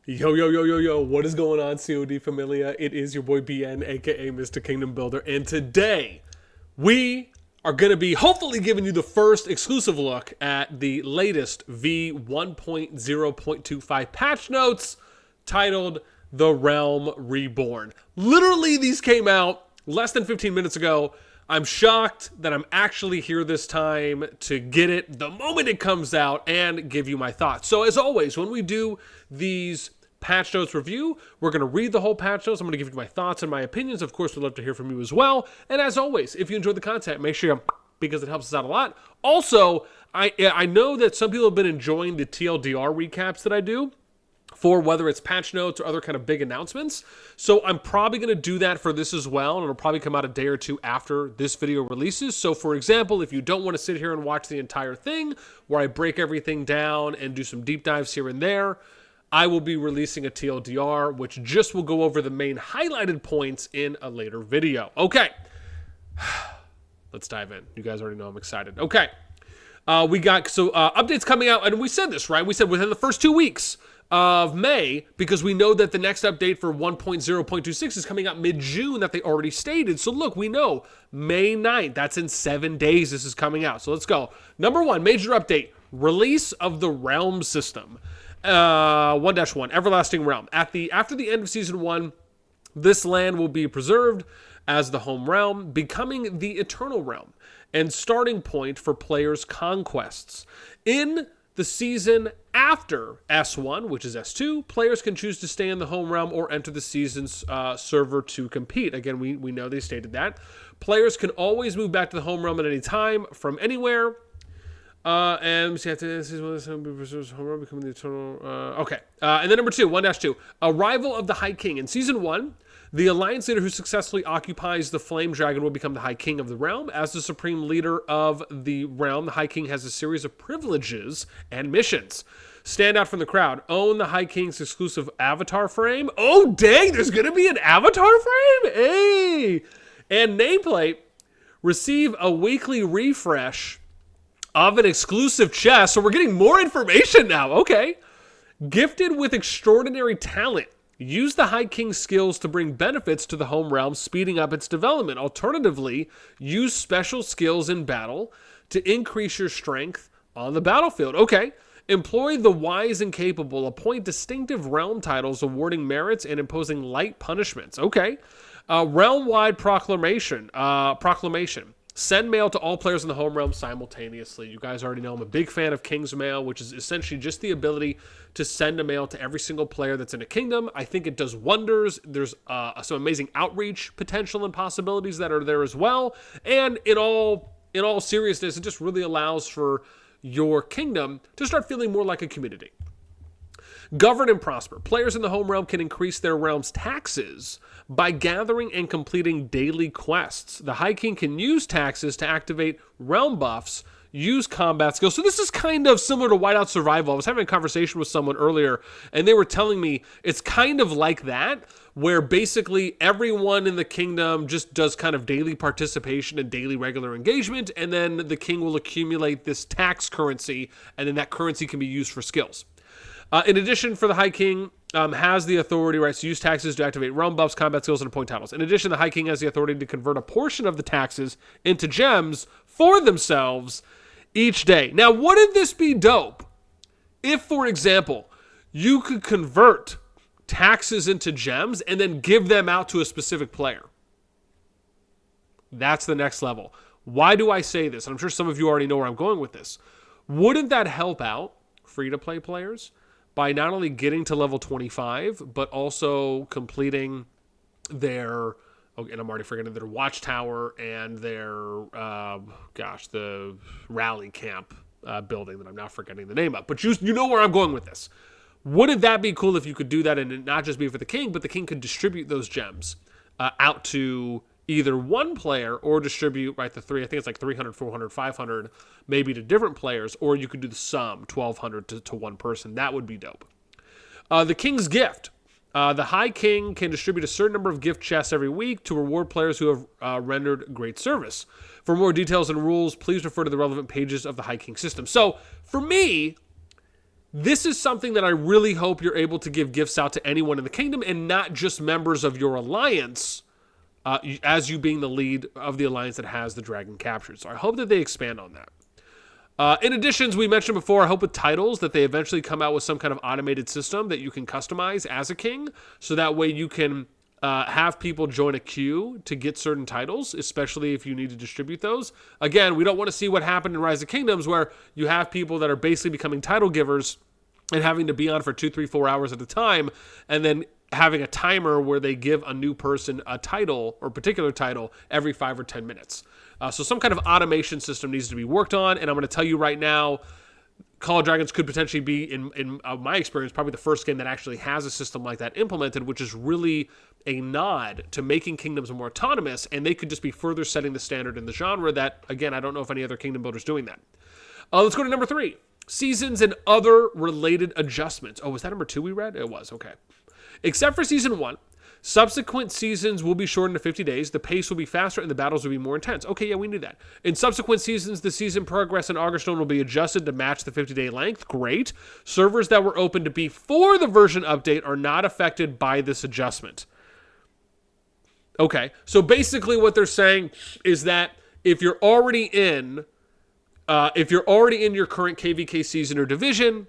Yo, yo, yo, yo, yo, what is going on, COD Familia? It is your boy BN, aka Mr. Kingdom Builder, and today we are going to be hopefully giving you the first exclusive look at the latest V1.0.25 patch notes titled The Realm Reborn. Literally, these came out less than 15 minutes ago. I'm shocked that I'm actually here this time to get it the moment it comes out and give you my thoughts. So as always, when we do these patch notes review, we're going to read the whole patch notes. I'm going to give you my thoughts and my opinions. Of course, we'd love to hear from you as well. And as always, if you enjoyed the content, make sure you, because it helps us out a lot. Also, I know that some people have been enjoying the TLDR recaps that I do for whether it's patch notes or other kind of big announcements. So I'm probably going to do that for this as well, and it'll probably come out a day or two after this video releases. So for example, if you don't want to sit here and watch the entire thing, where I break everything down and do some deep dives here and there, I will be releasing a TLDR, which just will go over the main highlighted points in a later video. Okay, let's dive in. You guys already know I'm excited. Okay, we got updates coming out, and we said this, right? We said within the first 2 weeks of May, because we know that the next update for 1.0.26 is coming out mid-June that they already stated. So look, we know May 9th, that's in 7 days this is coming out. So let's go. Number one, major update, release of the Realm system. 1-1, Everlasting Realm. After the end of Season 1, this land will be preserved as the home realm, becoming the Eternal Realm and starting point for players' conquests. In the season after S1, which is S2, players can choose to stay in the home realm or enter the season's server to compete. Again, we know they stated that. Players can always move back to the home realm at any time from anywhere. And see, after this is home realm becoming the eternal. Okay. And then number 2, 1-2, arrival of the High King. In Season 1, the Alliance leader who successfully occupies the Flame Dragon will become the High King of the realm. As the supreme leader of the realm, the High King has a series of privileges and missions. Stand out from the crowd. Own the High King's exclusive avatar frame. Oh, dang, there's going to be an avatar frame? Hey! And nameplate. Receive a weekly refresh of an exclusive chest. So we're getting more information now. Okay. Gifted with extraordinary talent. Use the High King's skills to bring benefits to the home realm, speeding up its development. Alternatively, use special skills in battle to increase your strength on the battlefield. Okay. Employ the wise and capable. Appoint distinctive realm titles, awarding merits and imposing light punishments. Okay. Realm-wide proclamation. Send mail to all players in the home realm simultaneously. You guys already know I'm a big fan of King's Mail, which is essentially just the ability to send a mail to every single player that's in a kingdom. I think it does wonders. There's some amazing outreach potential and possibilities that are there as well. And in all seriousness, it just really allows for your kingdom to start feeling more like a community. Govern and prosper. Players in the home realm can increase their realm's taxes by gathering and completing daily quests. The High King can use taxes to activate realm buffs, use combat skills. So this is kind of similar to Whiteout Survival. I was having a conversation with someone earlier, and they were telling me it's kind of like that, where basically everyone in the kingdom just does kind of daily participation and daily regular engagement, and then the king will accumulate this tax currency, and then that currency can be used for skills. In addition, for the High King has the authority, right, to use taxes to activate realm buffs, combat skills, and appoint titles. In addition, the High King has the authority to convert a portion of the taxes into gems for themselves each day. Now, wouldn't this be dope if, for example, you could convert taxes into gems and then give them out to a specific player? That's the next level. Why do I say this? And I'm sure some of you already know where I'm going with this. Wouldn't that help out free-to-play players by not only getting to level 25, but also completing their, and I'm already forgetting, their watchtower and their, the rally camp building that I'm now forgetting the name of. But you know where I'm going with this. Wouldn't that be cool if you could do that and it not just be for the king, but the king could distribute those gems out to either one player or distribute, right, the three, I think it's like 300, 400, 500, maybe to different players, or you could do the sum, 1,200 to one person. That would be dope. The King's Gift. The High King can distribute a certain number of gift chests every week to reward players who have rendered great service. For more details and rules, please refer to the relevant pages of the High King system. So, for me, This is something that I really hope you're able to give gifts out to anyone in the kingdom and not just members of your alliance, as you being the lead of the alliance that has the dragon captured. So I hope that they expand on that. In addition, as we mentioned before, I hope with titles that they eventually come out with some kind of automated system that you can customize as a king. So that way you can have people join a queue to get certain titles, especially if you need to distribute those. Again, we don't want to see what happened in Rise of Kingdoms where you have people that are basically becoming title givers and having to be on for 2, 3, 4 hours at a time, and then having a timer where they give a new person a title or particular title every 5 or 10 minutes. So some kind of automation system needs to be worked on, and I'm going to tell you right now, Call of Dragons could potentially be, in my experience, probably the first game that actually has a system like that implemented, which is really a nod to making kingdoms more autonomous, and they could just be further setting the standard in the genre that, again, I don't know if any other kingdom builder's doing that. Let's go to number 3. Seasons and other related adjustments. Oh, was that number 2 we read? It was, okay. Except for Season 1, subsequent seasons will be shortened to 50 days. The pace will be faster and the battles will be more intense. Okay, yeah, we knew that. In subsequent seasons, the season progress in Augerstone will be adjusted to match the 50-day length. Great. Servers that were opened before the version update are not affected by this adjustment. Okay, so basically what they're saying is that if you're already in your current KVK season or division,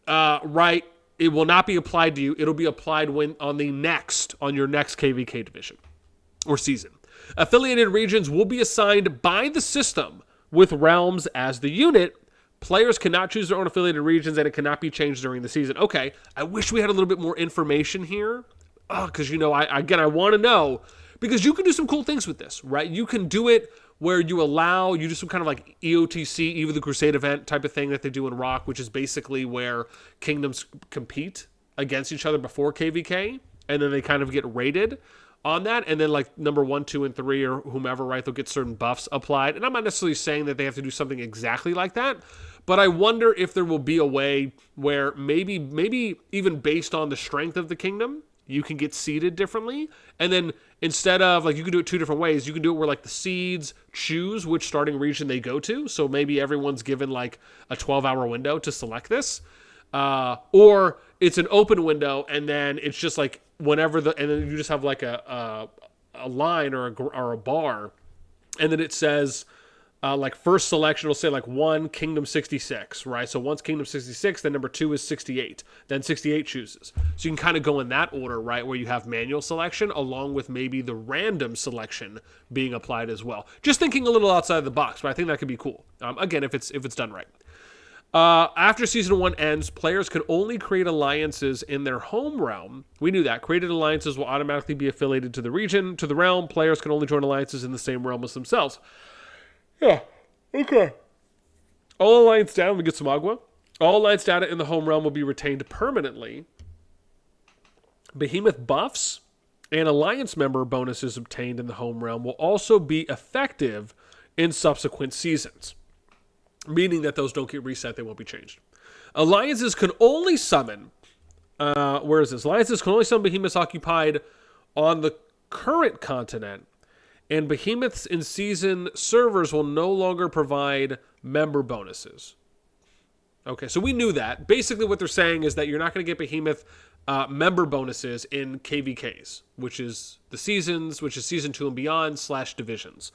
right, it will not be applied to you. It'll be applied on your next KVK division or season. Affiliated regions will be assigned by the system with realms as the unit. Players cannot choose their own affiliated regions, and it cannot be changed during the season. Okay, I wish we had a little bit more information here. Because, I want to know, because you can do some cool things with this, right? You can do it where you do some kind of like EOTC, Eve of the Crusade event type of thing that they do in Rock, which is basically where kingdoms compete against each other before KVK, and then they kind of get rated on that, and then like number 1, 2, and 3, or whomever, right, they'll get certain buffs applied. And I'm not necessarily saying that they have to do something exactly like that, but I wonder if there will be a way where maybe even based on the strength of the kingdom, you can get seeded differently. And then instead of, like, you can do it 2 different ways. You can do it where, like, the seeds choose which starting region they go to. So maybe everyone's given, like, a 12-hour window to select this. Or it's an open window, and then it's just, like, and then you just have, like, a line or a bar. And then it says, like, first selection will say, like, 1, Kingdom 66, right? So once Kingdom 66, then number 2 is 68. Then 68 chooses. So you can kind of go in that order, right, where you have manual selection along with maybe the random selection being applied as well. Just thinking a little outside the box, but I think that could be cool. Again, if it's done right. After Season 1 ends, players can only create alliances in their home realm. We knew that. Created alliances will automatically be affiliated to the region, to the realm. Players can only join alliances in the same realm as themselves. Yeah, okay. All alliance data, we get some agua. All alliance data in the home realm will be retained permanently. Behemoth buffs and alliance member bonuses obtained in the home realm will also be effective in subsequent seasons, meaning that those don't get reset, they won't be changed. Alliances can only summon, where is this? Alliances can only summon behemoths occupied on the current continent, and behemoths in season servers will no longer provide member bonuses. Okay, so we knew that. Basically what they're saying is that you're not going to get behemoth member bonuses in KVKs, which is the seasons, which is season 2 and beyond / divisions.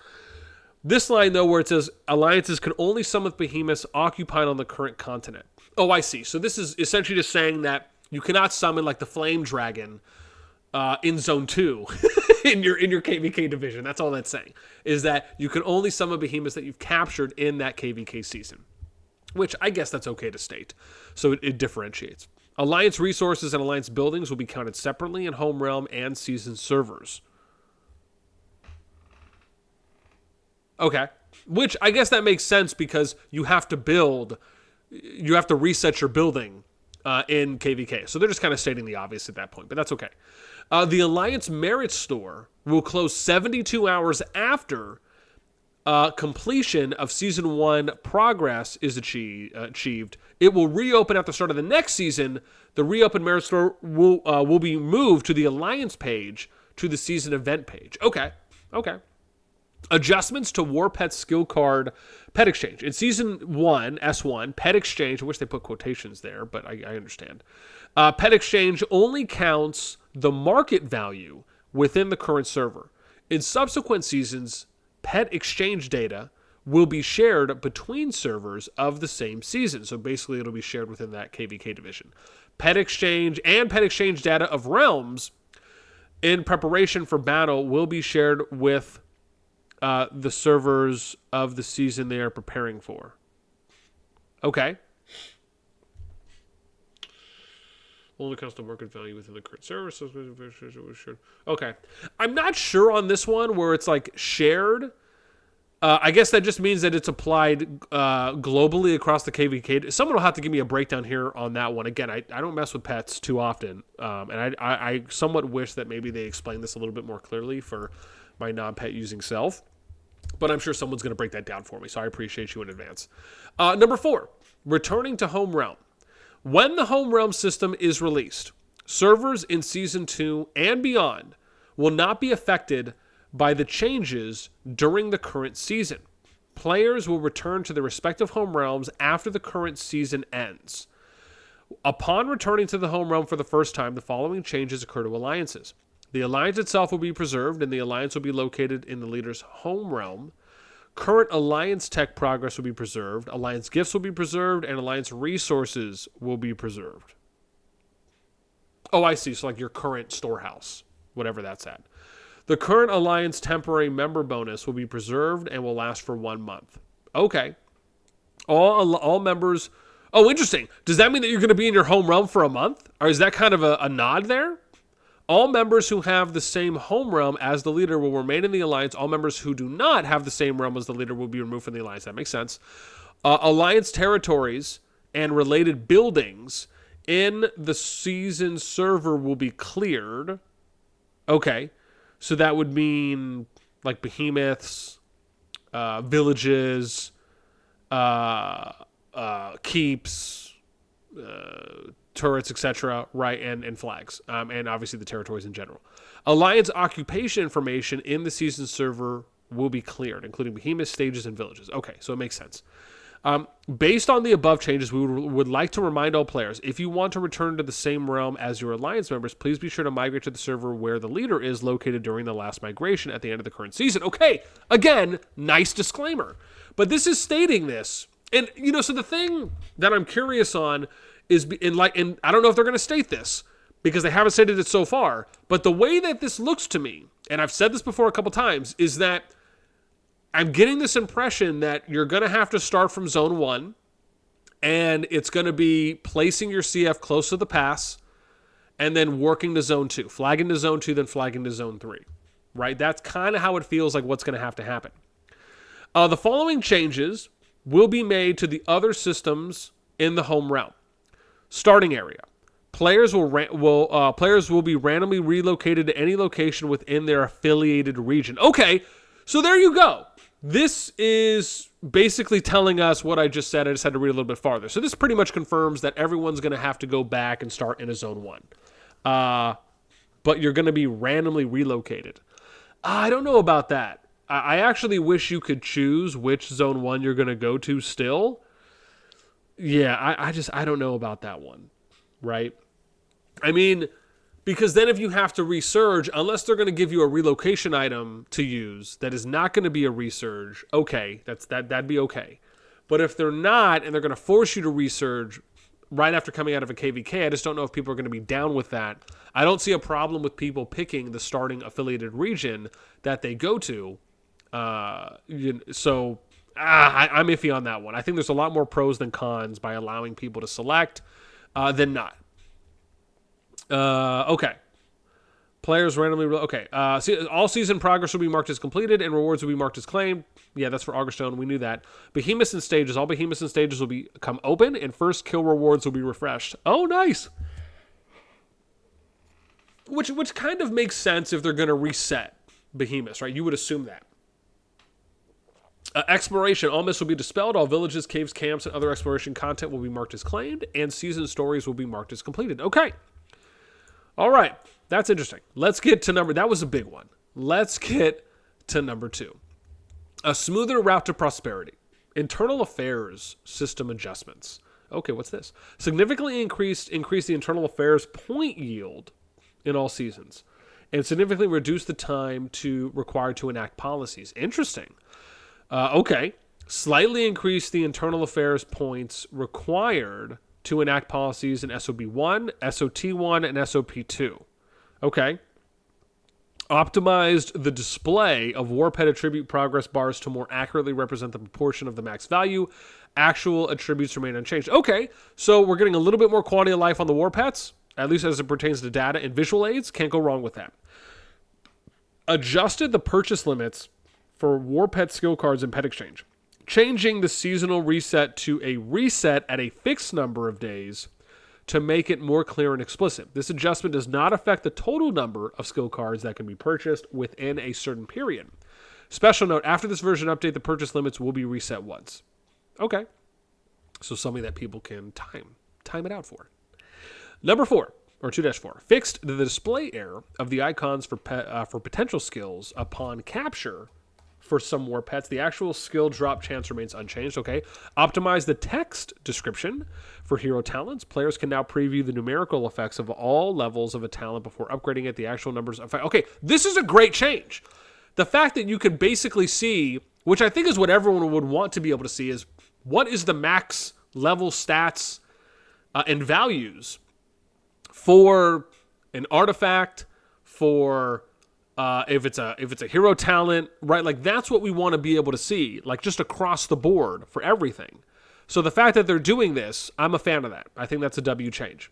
This line, though, where it says alliances can only summon behemoths occupied on the current continent. Oh, I see. So this is essentially just saying that you cannot summon like the flame dragon in zone 2 in your KVK division. That's all that's saying, is that you can only summon behemoths that you've captured in that KVK season, which I guess that's okay to state. So it differentiates. Alliance resources and alliance buildings will be counted separately in home realm and season servers. Okay, which I guess that makes sense because you have to reset your building in KVK. So they're just kind of stating the obvious at that point, but that's okay. The Alliance Merit Store will close 72 hours after completion of Season 1 progress is achieved. It will reopen at the start of the next season. The reopened Merit Store will be moved to the Alliance page to the Season Event page. Okay. Adjustments to War Pet's skill card pet exchange. In Season 1, S1, pet exchange, I wish they put quotations there, but I understand. Pet exchange only counts the market value within the current server. In subsequent seasons, pet exchange data will be shared between servers of the same season. So basically, it'll be shared within that KVK division. Pet exchange and pet exchange data of realms in preparation for battle will be shared with the servers of the season they are preparing for. Okay. Only counts the market value within the current server. Okay. I'm not sure on this one where it's like shared. I guess that just means that it's applied globally across the KVK. Someone will have to give me a breakdown here on that one. Again, I don't mess with pets too often. And I somewhat wish that maybe they explain this a little bit more clearly for my non-pet using self. But I'm sure someone's going to break that down for me, so I appreciate you in advance. Number 4, returning to home realm. When the home realm system is released, servers in Season 2 and beyond will not be affected by the changes during the current season. Players will return to their respective home realms after the current season ends. Upon returning to the home realm for the first time, the following changes occur to alliances. The alliance itself will be preserved, and the alliance will be located in the leader's home realm. Current alliance tech progress will be preserved, alliance gifts will be preserved, and alliance resources will be preserved. Oh, I see. So like your current storehouse, whatever that's at. The current alliance temporary member bonus will be preserved and will last for 1 month. Okay. All members... Oh, interesting. Does that mean that you're going to be in your home realm for a month? Or is that kind of a nod there? All members who have the same home realm as the leader will remain in the alliance. All members who do not have the same realm as the leader will be removed from the alliance. That makes sense. Alliance territories and related buildings in the season server will be cleared. Okay. So that would mean like behemoths, villages, keeps, turrets, etc., right, and flags, and obviously the territories in general. Alliance occupation information in the season server will be cleared, including behemoths, stages, and villages. Okay, so it makes sense. Based on the above changes, we would like to remind all players, if you want to return to the same realm as your alliance members, please be sure to migrate to the server where the leader is located during the last migration at the end of the current season. Okay, again, nice disclaimer. But this is stating this. And, so the thing that I'm curious on is, and I don't know if they're going to state this, because they haven't stated it so far, but the way that this looks to me, and I've said this before a couple times, is that I'm getting this impression that you're going to have to start from Zone 1, and it's going to be placing your CF close to the pass, and then working to Zone 2. Flagging to Zone 2, then flagging to Zone 3. Right? That's kind of how it feels like what's going to happen. The following changes will be made to the other systems in the home realm. Starting area. Players will be randomly relocated to any location within their affiliated region. Okay, so there you go. This is basically telling us what I just said. I just had to read a little bit farther. So this pretty much confirms that everyone's going to have to go back and start in a Zone 1. But you're going to be randomly relocated. I don't know about that. I actually wish you could choose which Zone 1 you're going to go to still. Yeah, I don't know about that one, right? I mean, because then if you have to resurge, unless they're going to give you a relocation item to use that is not going to be a resurge, okay, that'd be okay. But if they're not, and they're going to force you to resurge right after coming out of a KVK, I just don't know if people are going to be down with that. I don't see a problem with people picking the starting affiliated region that they go to. I'm iffy on that one. I think there's a lot more pros than cons by allowing people to select than not. Okay. Players randomly... Okay. All season progress will be marked as completed and rewards will be marked as claimed. Yeah, that's for Augerstone. We knew that. Behemoths and stages. All behemoths and stages will become open and first kill rewards will be refreshed. Oh, nice. Which kind of makes sense if they're going to reset behemoths, right? You would assume that. Exploration. All myths will be dispelled. All villages, caves, camps, and other exploration content will be marked as claimed. And season stories will be marked as completed. Okay. All right. That's interesting. Let's get to that was a big one. Let's get to number 2. A smoother route to prosperity. Internal affairs system adjustments. Okay, what's this? Significantly increase the internal affairs point yield in all seasons, and significantly reduce the time required to enact policies. Interesting. Okay. Slightly increase the internal affairs points required to enact policies in SOB1, SOT1, and SOP2. Okay. Optimized the display of Warped attribute progress bars to more accurately represent the proportion of the max value. Actual attributes remain unchanged. Okay, so we're getting a little bit more quality of life on the Warpets, at least as it pertains to data and visual aids. Can't go wrong with that. Adjusted the purchase limits for Warped skill cards in Pet Exchange, changing the seasonal reset to a reset at a fixed number of days to make it more clear and explicit. This adjustment does not affect the total number of skill cards that can be purchased within a certain period. Special note, after this version update, the purchase limits will be reset once. Okay. So something that people can time it out for. Number 4, or 2-4, fixed the display error of the icons for potential skills upon capture. For some more pets, the actual skill drop chance remains unchanged. Okay. Optimize the text description for hero talents. Players can now preview the numerical effects of all levels of a talent before upgrading it. The actual numbers. Okay. This is a great change. The fact that you can basically see, which I think is what everyone would want to be able to see, is what is the max level stats and values for an artifact, for if it's a hero talent, right? Like that's what we want to be able to see, like just across the board for everything. So the fact that they're doing this, I'm a fan of that. I think that's a W change.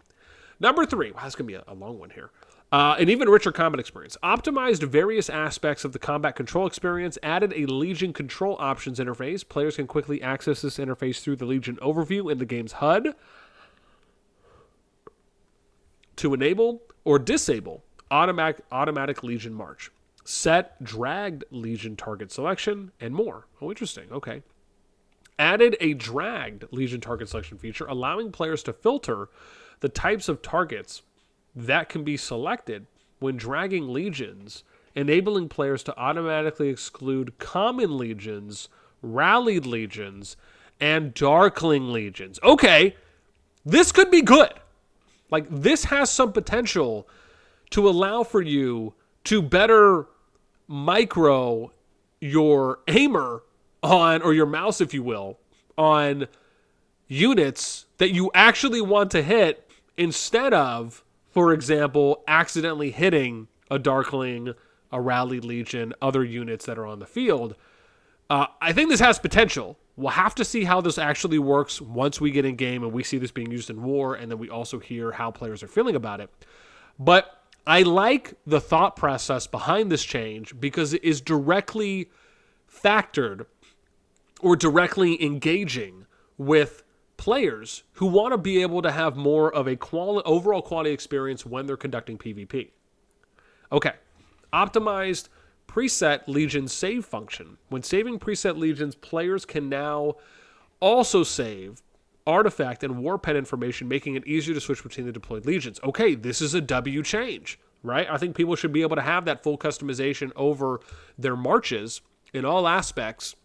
Number 3, wow, that's going to be a long one here. An even richer combat experience. Optimized various aspects of the combat control experience, added a Legion control options interface. Players can quickly access this interface through the Legion overview in the game's HUD to enable or disable automatic Legion march, set dragged Legion target selection, and more. Oh, interesting. Okay. Added a dragged Legion target selection feature, allowing players to filter the types of targets that can be selected when dragging legions, enabling players to automatically exclude common legions, rallied legions, and darkling legions. Okay, this could be good. Like, this has some potential to allow for you to better micro your aimer on, or your mouse, if you will, on units that you actually want to hit instead of, for example, accidentally hitting a Darkling, a Rallied Legion, other units that are on the field. I think this has potential. We'll have to see how this actually works once we get in game and we see this being used in war, and then we also hear how players are feeling about it. But I like the thought process behind this change because it is directly factored or directly engaging with players who want to be able to have more of a overall quality experience when they're conducting PvP. Okay, optimized preset Legion save function. When saving preset Legions, players can now also save artifact and warped information, making it easier to switch between the deployed Legions. Okay, this is a W change, right? I think people should be able to have that full customization over their marches in all aspects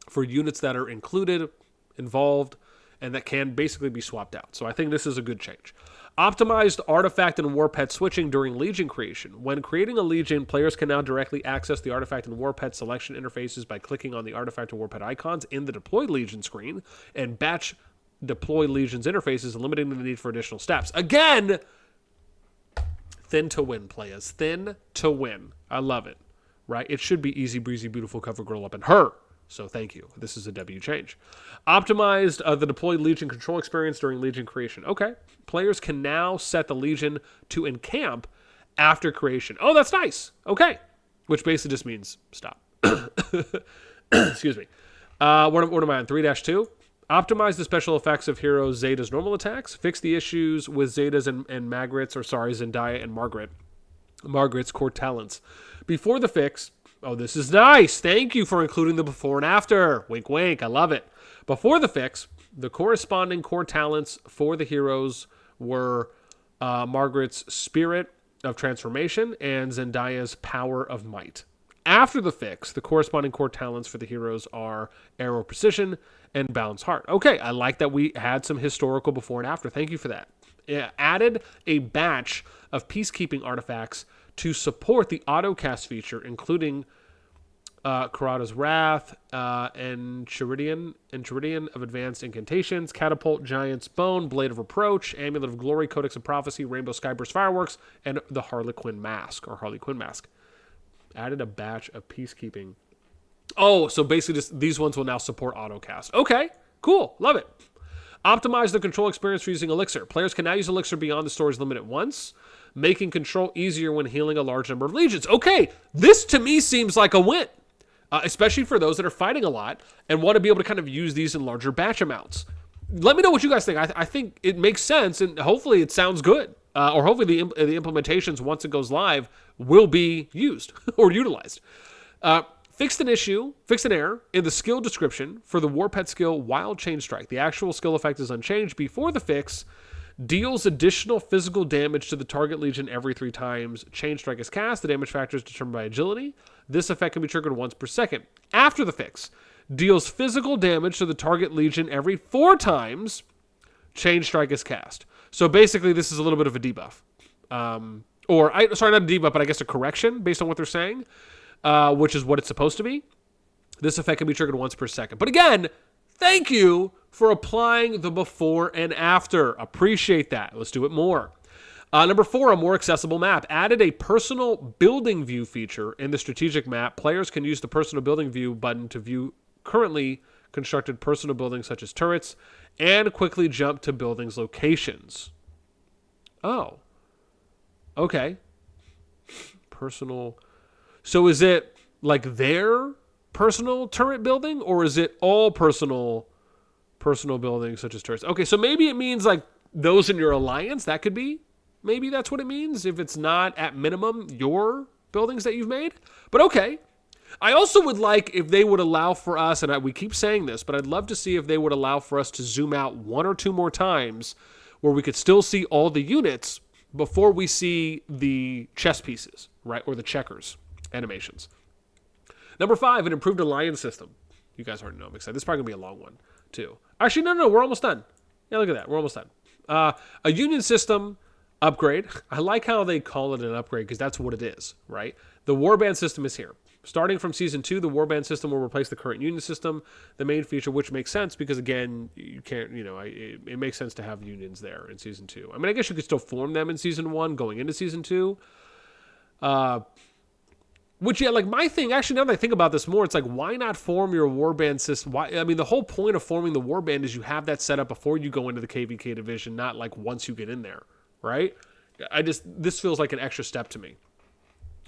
for units that are included, involved, and that can basically be swapped out. So I think this is a good change. Optimized artifact and warped switching during Legion creation. When creating a Legion, players can now directly access the artifact and warped selection interfaces by clicking on the artifact and warped icons in the deployed Legion screen, and batch deploy Legions interfaces, eliminating the need for additional steps. Again, thin to win, players. Thin to win. I love it, right? It should be easy breezy, beautiful cover girl up in her. So thank you. This is a W change. Optimized the deployed Legion control experience during Legion creation. Okay. Players can now set the Legion to encamp after creation. Oh, that's nice. Okay. Which basically just means stop. Excuse me. What am I on? 3-2? Optimize the special effects of Hero Zeta's normal attacks. Fix the issues with Zeta's and Margaret's, Zendaya and Margaret's core talents. Before the fix... Oh, this is nice. Thank you for including the before and after. Wink, wink. I love it. Before the fix, the corresponding core talents for the heroes were Margaret's Spirit of Transformation and Zendaya's Power of Might. After the fix, the corresponding core talents for the heroes are arrow precision and balance heart. Okay, I like that we had some historical before and after. Thank you for that. Added a batch of peacekeeping artifacts to support the auto-cast feature, including Karada's Wrath, and Chiridian of Advanced Incantations, Catapult, Giant's Bone, Blade of Reproach, Amulet of Glory, Codex of Prophecy, Rainbow Skyburst Fireworks, and the Harley Quinn Mask. Added a batch of peacekeeping. Oh, so basically these ones will now support autocast. Okay, cool. Love it. Optimize the control experience for using Elixir. Players can now use Elixir beyond the store's limit at once, making control easier when healing a large number of legions. Okay, this to me seems like a win. Especially for those that are fighting a lot and want to be able to kind of use these in larger batch amounts. Let me know what you guys think. I think it makes sense, and hopefully it sounds good. Or hopefully the implementations, once it goes live, will be used or utilized. Fixed an error in the skill description for the Warpet skill Wild Chain Strike. The actual skill effect is unchanged before the fix. Deals additional physical damage to the target legion every 3 times Chain Strike is cast. The damage factor is determined by agility. This effect can be triggered once per second. After the fix, deals physical damage to the target legion every 4 times Chain Strike is cast. So basically, this is a little bit of a debuff. Sorry, not a debuff, but I guess a correction based on what they're saying, which is what it's supposed to be. This effect can be triggered once per second. But again, thank you for applying the before and after. Appreciate that. Let's do it more. Number 4, a more accessible map. Added a personal building view feature in the strategic map. Players can use the personal building view button to view currently constructed personal buildings such as turrets and quickly jump to buildings' locations. Oh. Okay. Personal. So is it like their personal turret building, or is it all personal buildings such as turrets? Okay, so maybe it means like those in your alliance. That could be. Maybe that's what it means if it's not at minimum your buildings that you've made. But okay. I also would like if they would allow for us, and we keep saying this, but I'd love to see if they would allow for us to zoom out 1 or 2 more times where we could still see all the units before we see the chess pieces, right? Or the checkers animations. Number 5, an improved alliance system. You guys already know I'm excited. This is probably going to be a long one, too. Actually, no, we're almost done. Yeah, look at that. We're almost done. A union system upgrade. I like how they call it an upgrade because that's what it is, right? The warband system is here. Starting from Season 2, the warband system will replace the current union system, the main feature, which makes sense because, again, you can't, it makes sense to have unions there in Season 2. I mean, I guess you could still form them in Season 1 going into Season 2. Which, yeah, like my thing, actually, now that I think about this more, it's like, why not form your warband system? The whole point of forming the warband is you have that set up before you go into the KVK division, not like once you get in there, right? This feels like an extra step to me.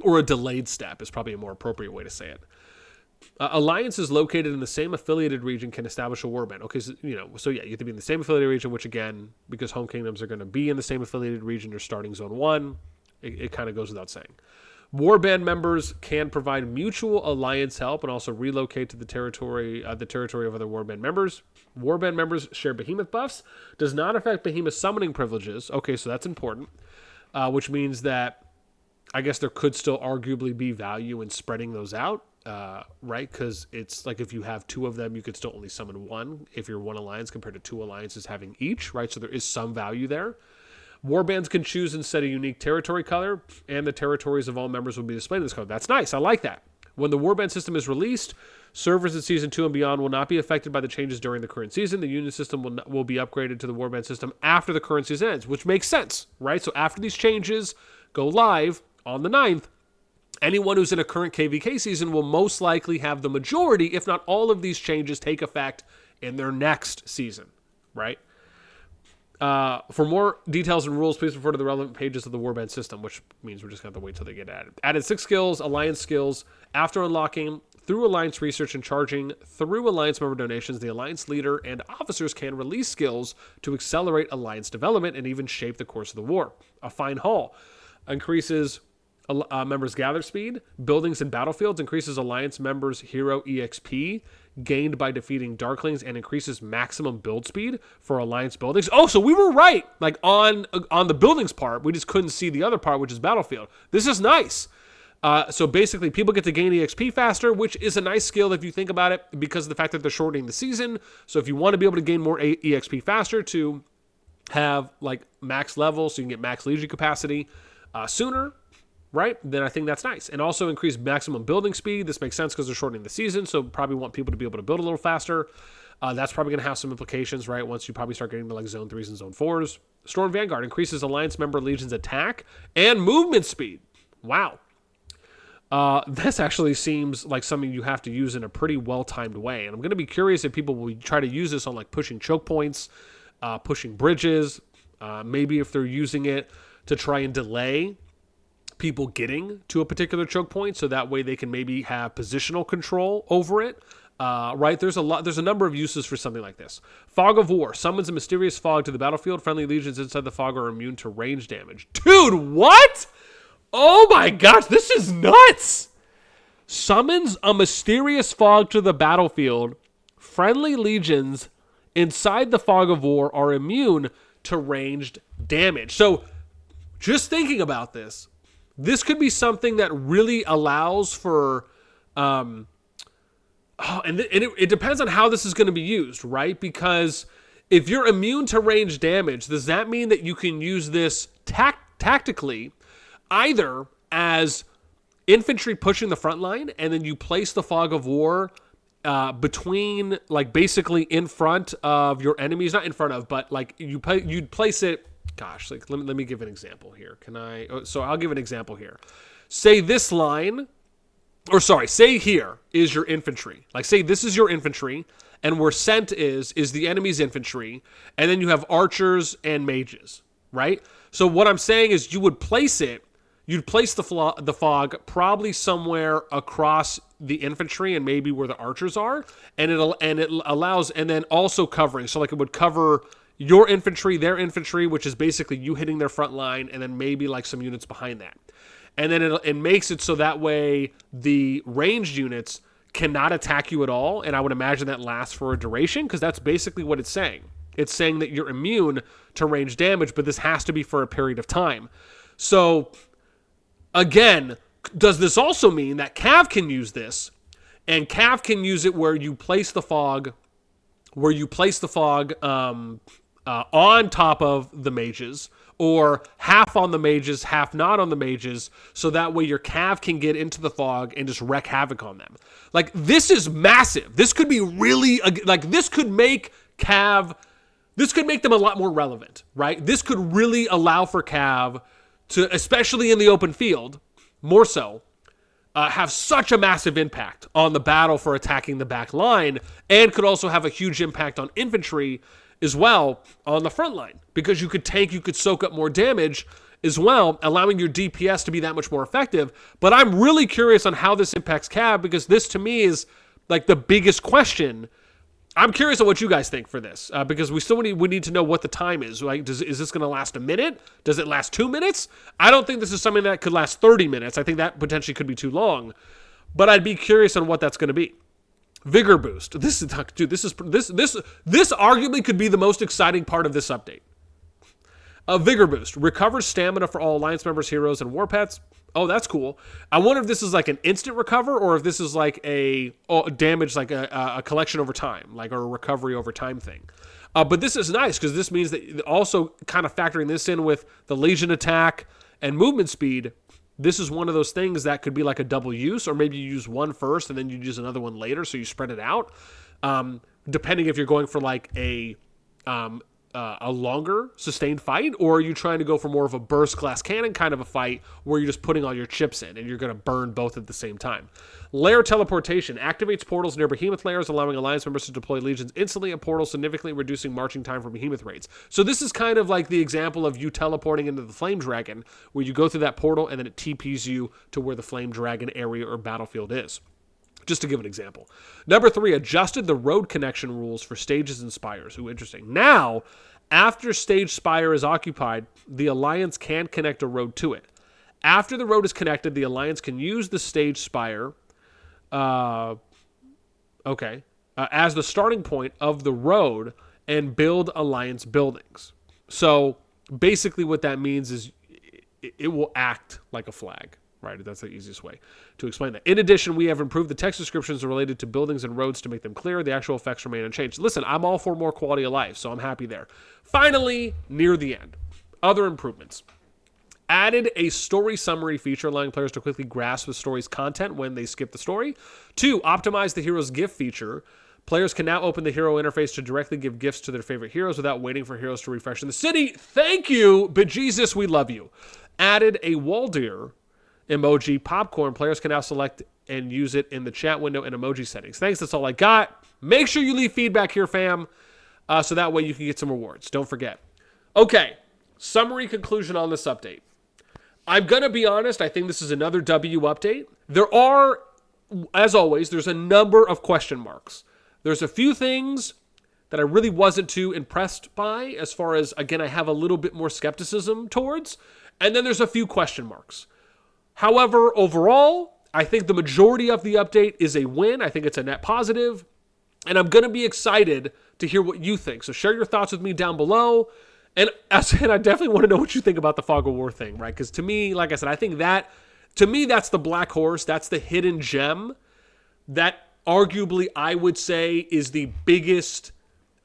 Or a delayed step is probably a more appropriate way to say it. Alliances located in the same affiliated region can establish a warband. Okay, so you have to be in the same affiliated region, which again, because home kingdoms are going to be in the same affiliated region, you're starting Zone 1. It kind of goes without saying. Warband members can provide mutual alliance help and also relocate to the territory of other warband members. Warband members share behemoth buffs. Does not affect behemoth summoning privileges. Okay, so that's important, which means that I guess there could still arguably be value in spreading those out, right? Because it's like if you have 2 of them, you could still only summon 1 if you're 1 alliance compared to 2 alliances having each, right? So there is some value there. Warbands can choose and set a unique territory color, and the territories of all members will be displayed in this color. That's nice. I like that. When the warband system is released, servers in Season 2 and beyond will not be affected by the changes during the current season. The Union system will be upgraded to the warband system after the current season ends, which makes sense, right? So after these changes go live on the 9th, anyone who's in a current KVK season will most likely have the majority, if not all of these changes take effect in their next season, right? For more details and rules, please refer to the relevant pages of the warband system, which means we're just going to have to wait till they get added. Added 6 skills, alliance skills. After unlocking through alliance research and charging through alliance member donations, the alliance leader and officers can release skills to accelerate alliance development and even shape the course of the war. A fine haul increases members' gather speed. Buildings and battlefields increases alliance members' hero EXP gained by defeating Darklings and increases maximum build speed for alliance buildings. Oh, so we were right, like on the buildings part. We just couldn't see the other part, which is battlefield. This is nice. So basically, people get to gain EXP faster, which is a nice skill if you think about it, because of the fact that they're shortening the season. So if you want to be able to gain more EXP faster to have like max level, so you can get max legion capacity sooner, right? Then I think that's nice. And also increase maximum building speed. This makes sense because they're shortening the season, so probably want people to be able to build a little faster. That's probably going to have some implications, right? Once you probably start getting to like Zone 3s and Zone 4s. Storm Vanguard increases Alliance member Legion's attack and movement speed. Wow. This actually seems like something you have to use in a pretty well-timed way. And I'm going to be curious if people will try to use this on like pushing choke points, pushing bridges, maybe if they're using it to try and delay people getting to a particular choke point, so that way they can maybe have positional control over it. Right? There's a number of uses for something like this. Fog of War summons a mysterious fog to the battlefield. Friendly legions inside the fog are immune to range damage. Dude, what? Oh my gosh, this is nuts! Summons a mysterious fog to the battlefield. Friendly legions inside the fog of war are immune to ranged damage. So, just thinking about this, this could be something that really allows for... and it depends on how this is going to be used, right? Because if you're immune to range damage, does that mean that you can use this tactically either as infantry pushing the front line, and then you place the fog of war between, like, basically in front of your enemies, not in front of, but like you'd place it. Gosh, like let me give an example here. So I'll give an example here. Say this line. Or sorry, say here is your infantry. Like say this is your infantry, and where sent is the enemy's infantry, and then you have archers and mages, right? So what I'm saying is you'd place the fog probably somewhere across the infantry and maybe where the archers are, and it allows, and then also covering. So like it would cover your infantry, their infantry, which is basically you hitting their front line, and then maybe like some units behind that. And then it makes it so that way the ranged units cannot attack you at all. And I would imagine that lasts for a duration, because that's basically what it's saying. It's saying that you're immune to range damage, but this has to be for a period of time. So, again, does this also mean that Cav can use this? And Cav can use it where you place the fog, on top of the mages, or half on the mages, half not on the mages, so that way your Cav can get into the fog and just wreak havoc on them. Like, this is massive. This could be really, like, this could make them a lot more relevant, right? This could really allow for Cav to, especially in the open field, more so, have such a massive impact on the battle for attacking the back line, and could also have a huge impact on infantry as well on the front line, because you could soak up more damage as well, allowing your DPS to be that much more effective. But I'm really curious on how this impacts Cav, because this to me is like the biggest question. I'm curious on what you guys think for this, because we need to know what the time is. Like, is this going to last a minute? Does it last 2 minutes? I don't think this is something that could last 30 minutes. I think that potentially could be too long, but I'd be curious on what that's going to be. Vigor boost. This arguably could be the most exciting part of this update. A vigor boost recovers stamina for all Alliance members, heroes, and war pets. Oh, that's cool. I wonder if this is like an instant recover, or if this is like a damage, like a collection over time, like a recovery over time thing. But this is nice, because this means that also kind of factoring this in with the Legion attack and movement speed. This is one of those things that could be like a double use, or maybe you use one first and then you use another one later, so you spread it out. Depending if you're going for like a longer sustained fight, or are you trying to go for more of a burst glass cannon kind of a fight where you're just putting all your chips in and you're going to burn both at the same time. Lair teleportation activates portals near behemoth layers, allowing Alliance members to deploy legions instantly at portals, significantly reducing marching time for behemoth raids. So this is kind of like the example of you teleporting into the flame dragon, where you go through that portal and then it TPs you to where the flame dragon area or battlefield is. Just to give an example. Number 3, adjusted the road connection rules for stages and spires. Ooh, interesting. Now, after stage spire is occupied, the Alliance can connect a road to it. After the road is connected, the Alliance can use the stage spire as the starting point of the road and build Alliance buildings. So basically what that means is it will act like a flag, right? That's the easiest way to explain that. In addition, we have improved the text descriptions related to buildings and roads to make them clearer. The actual effects remain unchanged. Listen, I'm all for more quality of life, so I'm happy there. Finally, near the end, other improvements. Added a story summary feature, allowing players to quickly grasp the story's content when they skip the story. 2, optimize the hero's gift feature. Players can now open the hero interface to directly give gifts to their favorite heroes without waiting for heroes to refresh in the city. Thank you, bejesus, we love you. Added a Waldir emoji popcorn. Players can now select and use it in the chat window and emoji settings. Thanks, that's all I got. Make sure you leave feedback here, fam, so that way you can get some rewards. Don't forget. Okay, summary conclusion on this update. I'm going to be honest, I think this is another W update. There are, as always, there's a number of question marks. There's a few things that I really wasn't too impressed by, as far as, again, I have a little bit more skepticism towards. And then there's a few question marks. However, overall, I think the majority of the update is a win. I think it's a net positive. And I'm going to be excited to hear what you think. So share your thoughts with me down below. And as I said, I definitely want to know what you think about the Fog of War thing, right? Because to me, like I said, I think that, to me, that's the black horse. That's the hidden gem that arguably I would say is the biggest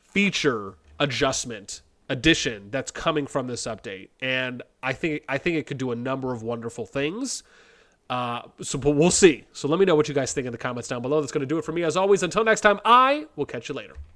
feature addition that's coming from this update. And I think it could do a number of wonderful things. But we'll see. So let me know what you guys think in the comments down below. That's going to do it for me. As always, until next time, I will catch you later.